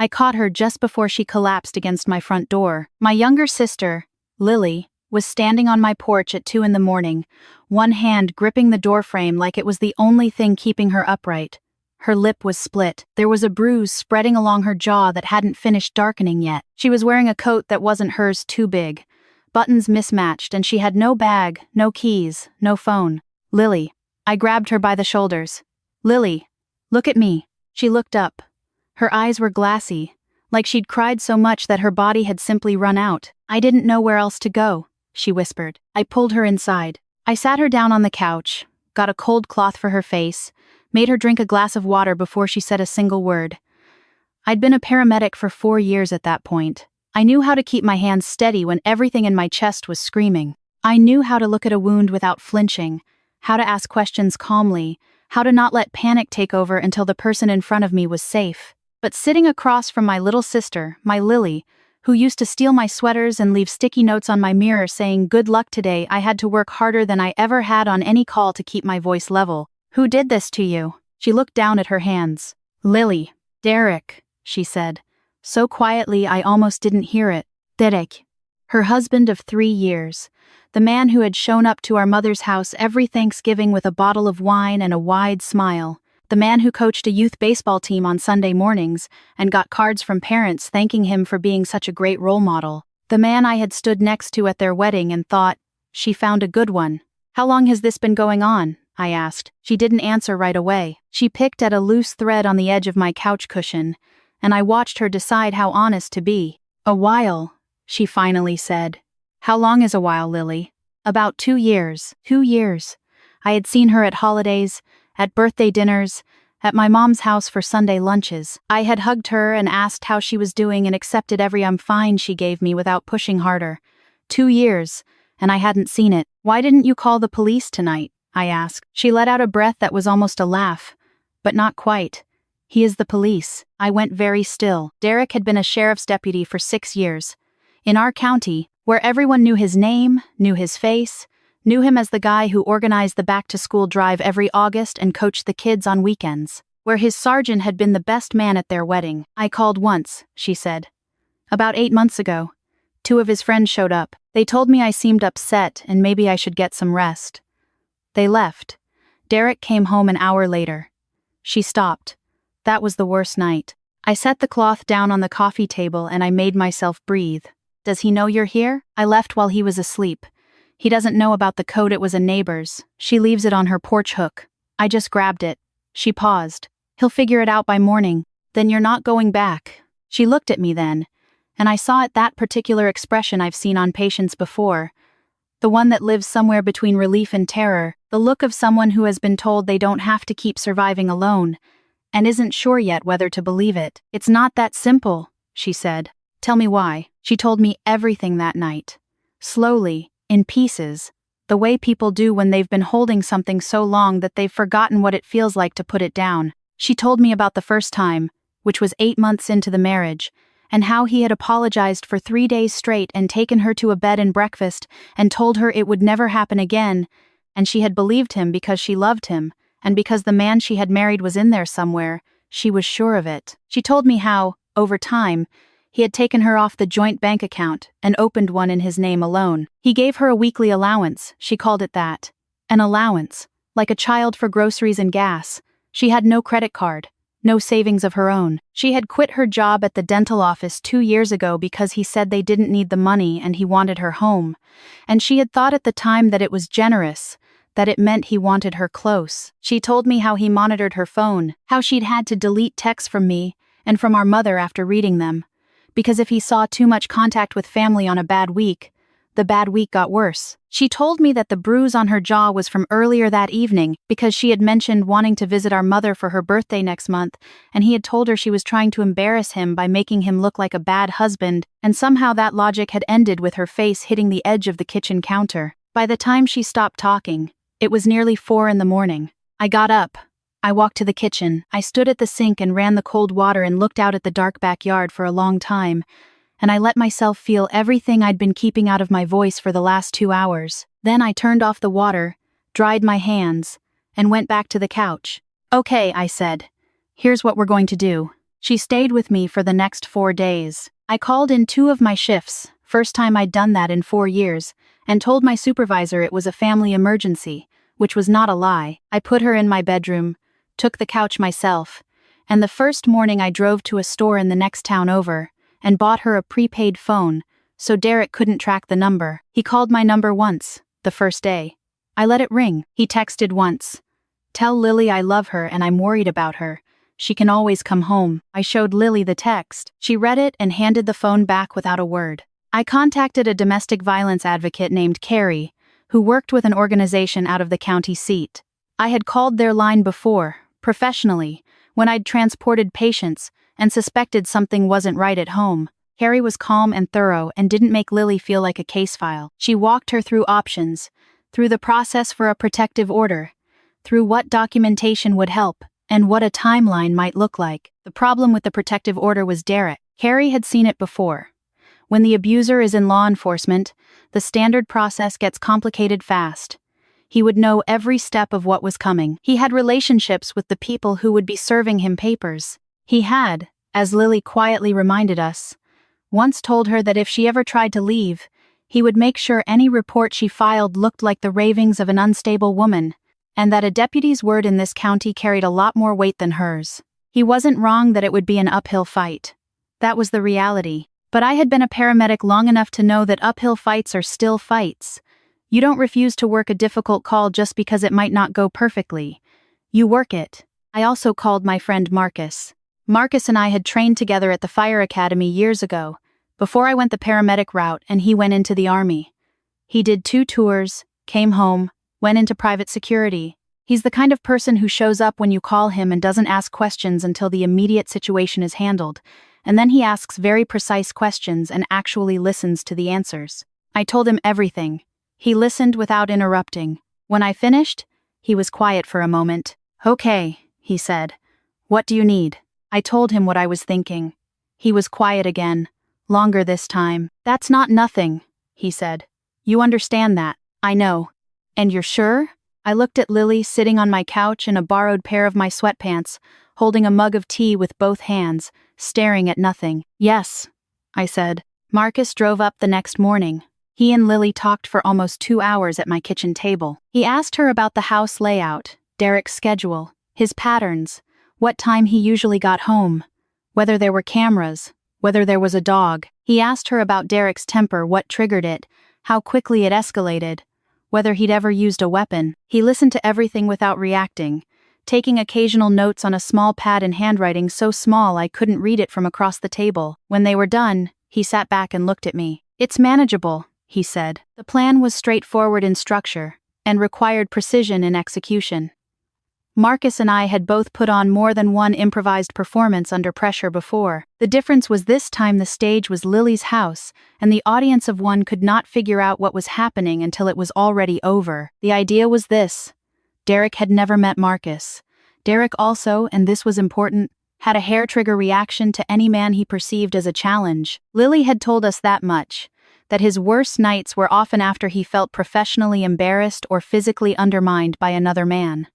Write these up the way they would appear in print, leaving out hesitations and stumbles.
I caught her just before she collapsed against my front door. My younger sister, Lily, was standing on my porch at 2 in the morning, one hand gripping the doorframe like it was the only thing keeping her upright. Her lip was split. There was a bruise spreading along her jaw that hadn't finished darkening yet. She was wearing a coat that wasn't hers too big. Buttons mismatched, and she had no bag, no keys, no phone. Lily. I grabbed her by the shoulders. Lily, look at me. She looked up. Her eyes were glassy, like she'd cried so much that her body had simply run out. I didn't know where else to go, she whispered. I pulled her inside. I sat her down on the couch, got a cold cloth for her face, made her drink a glass of water before she said a single word. I'd been a paramedic for 4 years at that point. I knew how to keep my hands steady when everything in my chest was screaming. I knew how to look at a wound without flinching, how to ask questions calmly, how to not let panic take over until the person in front of me was safe. But sitting across from my little sister, my Lily, who used to steal my sweaters and leave sticky notes on my mirror saying good luck today, I had to work harder than I ever had on any call to keep my voice level. Who did this to you? She looked down at her hands. Lily. Derek, she said. So quietly I almost didn't hear it. Derek. Her husband of 3 years. The man who had shown up to our mother's house every Thanksgiving with a bottle of wine and a wide smile. The man who coached a youth baseball team on Sunday mornings and got cards from parents thanking him for being such a great role model. The man I had stood next to at their wedding and thought, she found a good one. How long has this been going on? I asked. She didn't answer right away. She picked at a loose thread on the edge of my couch cushion, and I watched her decide how honest to be. A while, she finally said. How long is a while, Lily? About 2 years. 2 years. I had seen her at holidays, at birthday dinners, at my mom's house for Sunday lunches. I had hugged her and asked how she was doing and accepted every I'm fine she gave me without pushing harder. 2 years, and I hadn't seen it. Why didn't you call the police tonight? I asked. She let out a breath that was almost a laugh, but not quite. He is the police. I went very still. Derek had been a sheriff's deputy for 6 years. In our county, where everyone knew his name, knew his face, knew him as the guy who organized the back-to-school drive every August and coached the kids on weekends. Where his sergeant had been the best man at their wedding. I called once, she said. About 8 months ago. 2 of his friends showed up. They told me I seemed upset and maybe I should get some rest. They left. Derek came home an hour later. She stopped. That was the worst night. I set the cloth down on the coffee table and I made myself breathe. Does he know you're here? I left while he was asleep. He doesn't know about the coat, it was a neighbor's. She leaves it on her porch hook. I just grabbed it. She paused. He'll figure it out by morning. Then you're not going back. She looked at me then, and I saw it that particular expression I've seen on patients before. The one that lives somewhere between relief and terror, the look of someone who has been told they don't have to keep surviving alone, and isn't sure yet whether to believe it. It's not that simple, she said. Tell me why. She told me everything that night. Slowly, in pieces, the way people do when they've been holding something so long that they've forgotten what it feels like to put it down. She told me about the first time, which was 8 months into the marriage, and how he had apologized for 3 days straight and taken her to a bed and breakfast and told her it would never happen again, and she had believed him because she loved him, and because the man she had married was in there somewhere, she was sure of it. She told me how, over time, he had taken her off the joint bank account and opened one in his name alone. He gave her a weekly allowance, she called it that. An allowance, like a child for groceries and gas. She had no credit card, no savings of her own. She had quit her job at the dental office 2 years ago because he said they didn't need the money and he wanted her home. And she had thought at the time that it was generous, that it meant he wanted her close. She told me how he monitored her phone, how she'd had to delete texts from me and from our mother after reading them. Because if he saw too much contact with family on a bad week, the bad week got worse. She told me that the bruise on her jaw was from earlier that evening because she had mentioned wanting to visit our mother for her birthday next month, and he had told her she was trying to embarrass him by making him look like a bad husband, and somehow that logic had ended with her face hitting the edge of the kitchen counter. By the time she stopped talking, it was nearly 4 in the morning. I got up. I walked to the kitchen. I stood at the sink and ran the cold water and looked out at the dark backyard for a long time, and I let myself feel everything I'd been keeping out of my voice for the last 2 hours. Then I turned off the water, dried my hands, and went back to the couch. Okay, I said. Here's what we're going to do. She stayed with me for the next 4 days. I called in 2 of my shifts, first time I'd done that in 4 years, and told my supervisor it was a family emergency, which was not a lie. I put her in my bedroom, took the couch myself, and the first morning I drove to a store in the next town over, and bought her a prepaid phone, so Derek couldn't track the number. He called my number once, the first day. I let it ring. He texted once. "Tell Lily I love her and I'm worried about her. She can always come home." I showed Lily the text. She read it and handed the phone back without a word. I contacted a domestic violence advocate named Carrie, who worked with an organization out of the county seat. I had called their line before, professionally, when I'd transported patients and suspected something wasn't right at home. Carrie was calm and thorough and didn't make Lily feel like a case file. She walked her through options, through the process for a protective order, through what documentation would help, and what a timeline might look like. The problem with the protective order was Derek. Carrie had seen it before. When the abuser is in law enforcement, the standard process gets complicated fast. He would know every step of what was coming. He had relationships with the people who would be serving him papers. He had, as Lily quietly reminded us, once told her that if she ever tried to leave, he would make sure any report she filed looked like the ravings of an unstable woman, and that a deputy's word in this county carried a lot more weight than hers. He wasn't wrong that it would be an uphill fight. That was the reality. But I had been a paramedic long enough to know that uphill fights are still fights. You don't refuse to work a difficult call just because it might not go perfectly. You work it. I also called my friend Marcus. Marcus and I had trained together at the fire academy years ago, before I went the paramedic route and he went into the army. He did 2 tours, came home, went into private security. He's the kind of person who shows up when you call him and doesn't ask questions until the immediate situation is handled, and then he asks very precise questions and actually listens to the answers. I told him everything. He listened without interrupting. When I finished, he was quiet for a moment. "Okay," he said. "What do you need?" I told him what I was thinking. He was quiet again, longer this time. "That's not nothing," he said. "You understand that, I know. And you're sure?" I looked at Lily sitting on my couch in a borrowed pair of my sweatpants, holding a mug of tea with both hands, staring at nothing. "Yes," I said. Marcus drove up the next morning. He and Lily talked for almost 2 hours at my kitchen table. He asked her about the house layout, Derek's schedule, his patterns, what time he usually got home, whether there were cameras, whether there was a dog. He asked her about Derek's temper, what triggered it, how quickly it escalated, whether he'd ever used a weapon. He listened to everything without reacting, taking occasional notes on a small pad in handwriting so small I couldn't read it from across the table. When they were done, he sat back and looked at me. "It's manageable," he said. The plan was straightforward in structure, and required precision in execution. Marcus and I had both put on more than one improvised performance under pressure before. The difference was this time the stage was Lily's house, and the audience of one could not figure out what was happening until it was already over. The idea was this. Derek had never met Marcus. Derek also, and this was important, had a hair-trigger reaction to any man he perceived as a challenge. Lily had told us that much, that his worst nights were often after he felt professionally embarrassed or physically undermined by another man.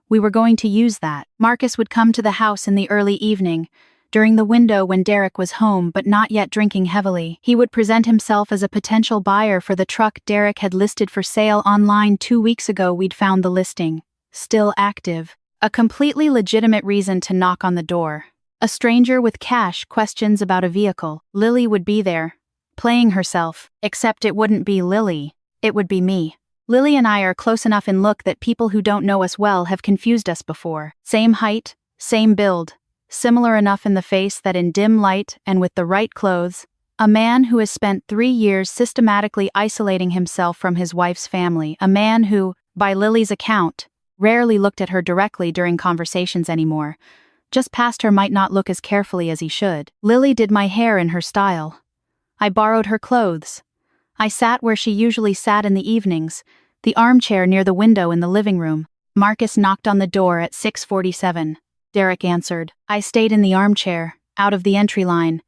We were going to use that. Marcus would come to the house in the early evening, during the window when Derek was home but not yet drinking heavily. He would present himself as a potential buyer for the truck Derek had listed for sale online 2 weeks ago. We'd found the listing, still active. A completely legitimate reason to knock on the door. A stranger with cash questions about a vehicle. Lily would be there, playing herself, except it wouldn't be Lily, it would be me. Lily and I are close enough in look that people who don't know us well have confused us before. Same height, same build, similar enough in the face that in dim light and with the right clothes, a man who has spent 3 years systematically isolating himself from his wife's family, a man who, by Lily's account, rarely looked at her directly during conversations anymore. Just past her might not look as carefully as he should. Lily did my hair in her style. I borrowed her clothes. I sat where she usually sat in the evenings, the armchair near the window in the living room. Marcus knocked on the door at 6:47. Derek answered. I stayed in the armchair, out of the entry line,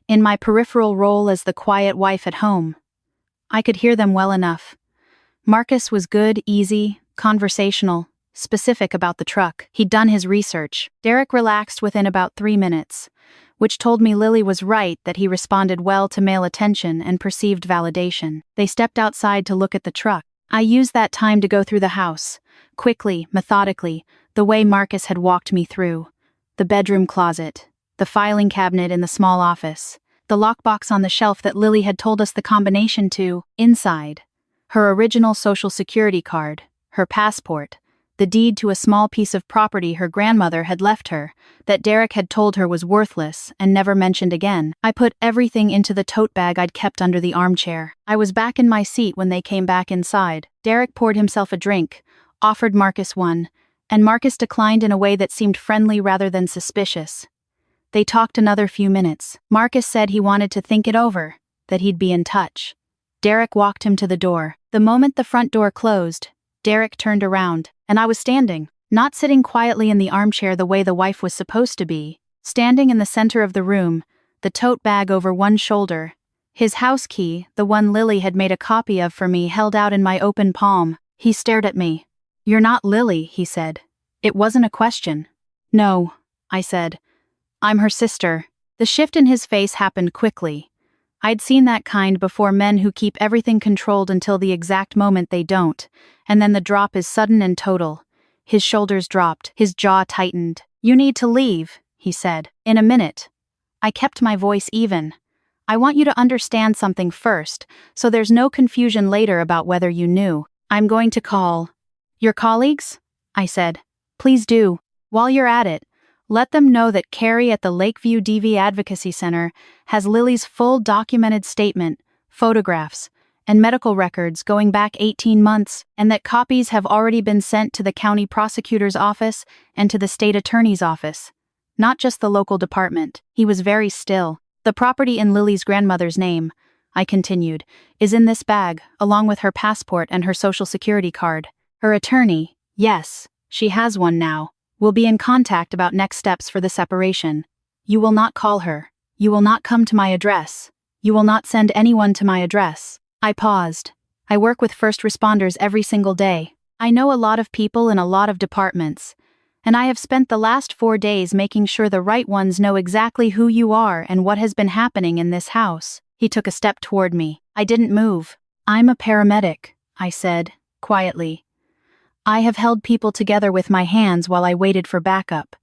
in my peripheral role as the quiet wife at home. I could hear them well enough. Marcus was good, easy, conversational, specific about the truck. He'd done his research. Derek relaxed within about 3 minutes. which told me Lily was right that he responded well to male attention and perceived validation. They stepped outside to look at the truck. I used that time to go through the house, quickly, methodically, the way Marcus had walked me through. The bedroom closet, the filing cabinet in the small office, the lockbox on the shelf that Lily had told us the combination to, inside. Her original social security card, her passport, the deed to a small piece of property her grandmother had left her, that Derek had told her was worthless and never mentioned again. I put everything into the tote bag I'd kept under the armchair. I was back in my seat when they came back inside. Derek poured himself a drink, offered Marcus one, and Marcus declined in a way that seemed friendly rather than suspicious. They talked another few minutes. Marcus said he wanted to think it over, that he'd be in touch. Derek walked him to the door. The moment the front door closed, Derek turned around, and I was standing, not sitting quietly in the armchair the way the wife was supposed to be, standing in the center of the room, the tote bag over one shoulder, his house key, the one Lily had made a copy of for me, held out in my open palm. He stared at me. "You're not Lily," he said. It wasn't a question. "No," I said. "I'm her sister." The shift in his face happened quickly. I'd seen that kind before, men who keep everything controlled until the exact moment they don't, and then the drop is sudden and total. His shoulders dropped, his jaw tightened. "You need to leave," he said. "In a minute." I kept my voice even. "I want you to understand something first, so there's no confusion later about whether you knew. I'm going to call your colleagues?" I said. "Please do. While you're at it, let them know that Carrie at the Lakeview DV Advocacy Center has Lily's full documented statement, photographs, and medical records going back 18 months, and that copies have already been sent to the county prosecutor's office and to the state attorney's office. Not just the local department." He was very still. "The property in Lily's grandmother's name," I continued, "is in this bag, along with her passport and her social security card. Her attorney, yes, she has one now, will be in contact about next steps for the separation. You will not call her. You will not come to my address. You will not send anyone to my address." I paused. I work with first responders every single day. I know a lot of people in a lot of departments, and I have spent the last 4 days making sure the right ones know exactly who you are and what has been happening in this house. He took a step toward me. I didn't move. "I'm a paramedic," I said, quietly. "I have held people together with my hands while I waited for backup.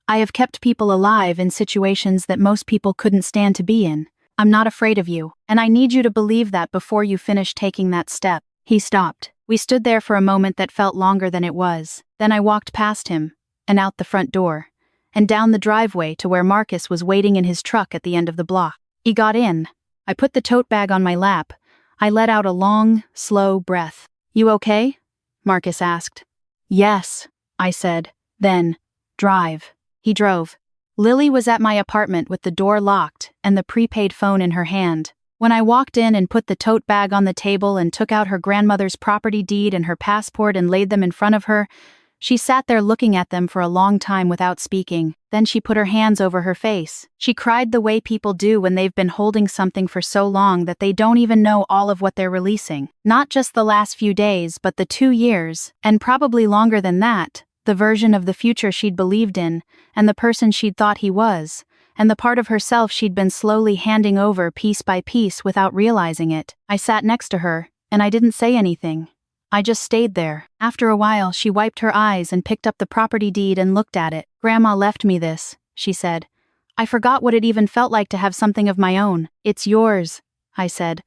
I have kept people alive in situations that most people couldn't stand to be in. I'm not afraid of you, and I need you to believe that before you finish taking that step." He stopped. We stood there for a moment that felt longer than it was. Then I walked past him, and out the front door, and down the driveway to where Marcus was waiting in his truck at the end of the block. He got in. I put the tote bag on my lap. I let out a long, slow breath. "You okay?" Marcus asked. "Yes," I said. "Then, drive." He drove. Lily was at my apartment with the door locked and the prepaid phone in her hand. When I walked in and put the tote bag on the table and took out her grandmother's property deed and her passport and laid them in front of her, she sat there looking at them for a long time without speaking. Then she put her hands over her face. She cried the way people do when they've been holding something for so long that they don't even know all of what they're releasing. Not just the last few days, but the 2 years, and probably longer than that, the version of the future she'd believed in, and the person she'd thought he was, and the part of herself she'd been slowly handing over piece by piece without realizing it. I sat next to her, and I didn't say anything. I just stayed there. After a while, she wiped her eyes and picked up the property deed and looked at it. "Grandma left me this," she said. "I forgot what it even felt like to have something of my own." "It's yours," I said.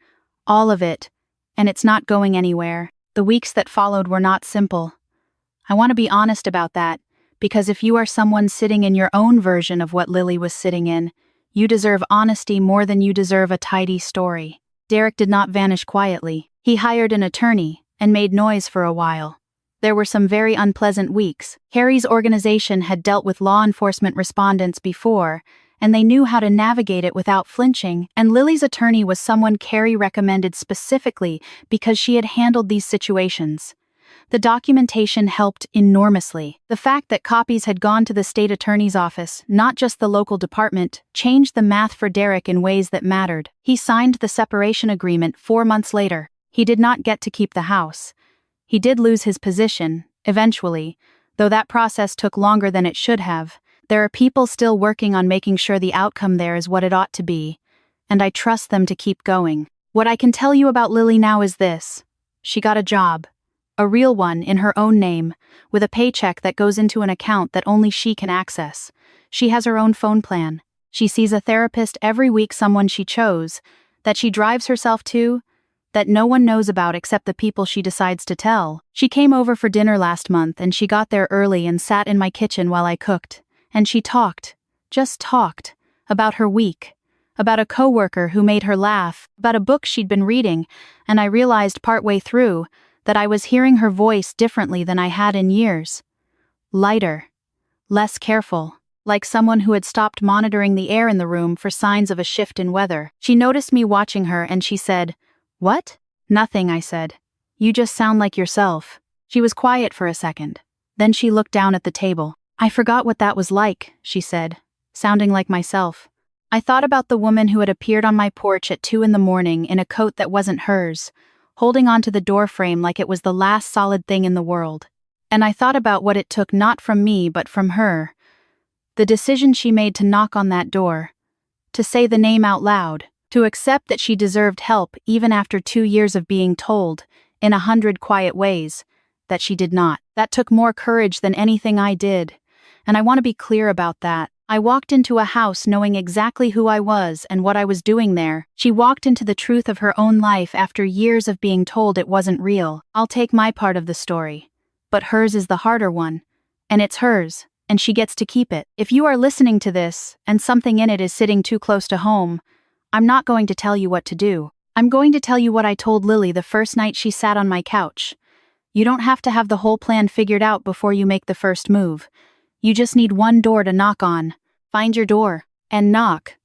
"All of it. And it's not going anywhere." The weeks that followed were not simple. I want to be honest about that, because if you are someone sitting in your own version of what Lily was sitting in, you deserve honesty more than you deserve a tidy story. Derek did not vanish quietly. He hired an attorney and made noise for a while. There were some very unpleasant weeks. Carrie's organization had dealt with law enforcement respondents before, and they knew how to navigate it without flinching, and Lily's attorney was someone Carrie recommended specifically because she had handled these situations. The documentation helped enormously. The fact that copies had gone to the state attorney's office, not just the local department, changed the math for Derek in ways that mattered. He signed the separation agreement 4 months later. He did not get to keep the house. He did lose his position, eventually, though that process took longer than it should have. There are people still working on making sure the outcome there is what it ought to be, and I trust them to keep going. What I can tell you about Lily now is this. She got a job. A real one in her own name, with a paycheck that goes into an account that only she can access. She has her own phone plan. She sees a therapist every week, someone she chose, that she drives herself to, that no one knows about except the people she decides to tell. She came over for dinner last month and she got there early and sat in my kitchen while I cooked. And she talked, just talked, about her week, about a coworker who made her laugh, about a book she'd been reading, and I realized partway through that I was hearing her voice differently than I had in years. Lighter, less careful, like someone who had stopped monitoring the air in the room for signs of a shift in weather. She noticed me watching her and she said, "What?" "Nothing," I said. "You just sound like yourself." She was quiet for a second. Then she looked down at the table. "I forgot what that was like," she said, sounding like myself. I thought about the woman who had appeared on my porch at 2 a.m. in a coat that wasn't hers, holding onto the doorframe like it was the last solid thing in the world. And I thought about what it took not from me but from her. The decision she made to knock on that door, to say the name out loud, to accept that she deserved help even after 2 years of being told, in 100 quiet ways, that she did not. That took more courage than anything I did. And I want to be clear about that. I walked into a house knowing exactly who I was and what I was doing there. She walked into the truth of her own life after years of being told it wasn't real. I'll take my part of the story. But hers is the harder one. And it's hers, and she gets to keep it. If you are listening to this, and something in it is sitting too close to home, I'm not going to tell you what to do. I'm going to tell you what I told Lily the first night she sat on my couch. You don't have to have the whole plan figured out before you make the first move. You just need one door to knock on. Find your door, and knock.